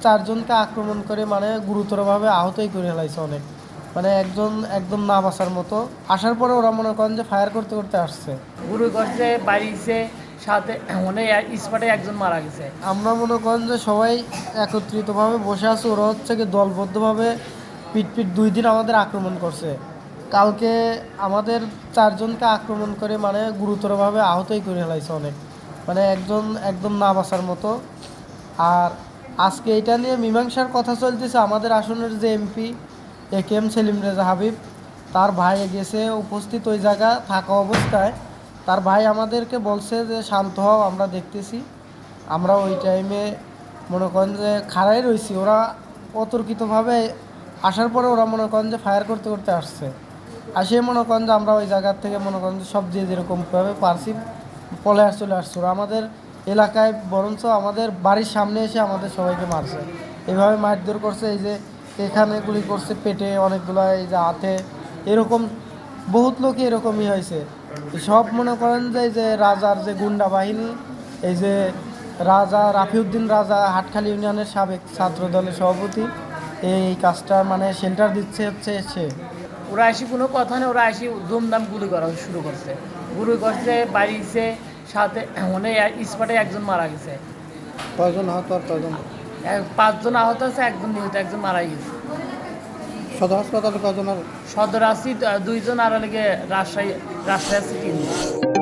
চারজনকে আক্রমণ করে মানে গুরুতরভাবে আহতই করে ফেলাইছে অনেক। মানে একজন একদম না বাঁচার মতো। আসার পরে ওরা মনে করেন যে ফায়ার করতে করতে আসছে। গুরু করছে বাড়িছে সাথে অনেক স্পটে একজন মারা গেছে। আমরা মনে করেন যে সবাই একত্রিতভাবে বসে আছি, ওরা হচ্ছে কি দলবদ্ধভাবে পিট 2 দিন আমাদের আক্রমণ করছে। কালকে আমাদের চারজনকে আক্রমণ করে মানে গুরুতরভাবে আহতই করে ফেলাইছে অনেক। মানে একজন একদম না বাঁচার মতো। আর আজকে এটা নিয়ে মীমাংসার কথা চলতেছে। আমাদের আসনের যে এমপি AKM সেলিম রেজা হাবিব, তার ভাই গেছে উপস্থিত ওই জায়গা থাকা অবস্থায়। তার ভাই আমাদেরকে বলছে যে শান্ত হও, আমরা দেখতেছি। আমরা ওই টাইমে মনে করেন যে খাড়াই রয়েছি। ওরা অতর্কিতভাবে আসার পরে ওরা মনে করেন যে ফায়ার করতে করতে আসছে। আসে মনে করেন যে আমরা ওই জায়গার থেকে মনে করেন যে সব দিয়ে যেরকমভাবে পারছি চলে আসছে। ওরা আমাদের এলাকায় বরঞ্চ আমাদের বাড়ির সামনে এসে আমাদের সবাইকে মারছে, এভাবে মারধর করছে। এই যে এখানে গুলি করছে পেটে অনেকগুলো, এই যে হাতে, এরকম বহুত লোকই এরকমই হয়েছে। সব মনে করেন যে এই যে রাজার যে গুন্ডা বাহিনী, এই যে রাজা রাফিউদ্দিন রাজা হাটখালি ইউনিয়নের সাবেক ছাত্র দলের সভাপতি, এই কাজটা মানে সেন্টার দিচ্ছে হচ্ছে সে। ওরা আসি কোনো কথা নেই, ওরা আসি ধুমধাম গুলি করা শুরু করছে। গুলি করছে বাড়িছে সাথে অনেক স্পটে একজন মারা গেছে। কয়জন আহত আর কয়জন? 5 জন আহত আছে, একজন নিহত, একজন মারা গেছে। সদর হাসপাতালে কয়জন? আর সদর আছি 2 জন, আর লেগে রাজশাহী আছে 3 জন।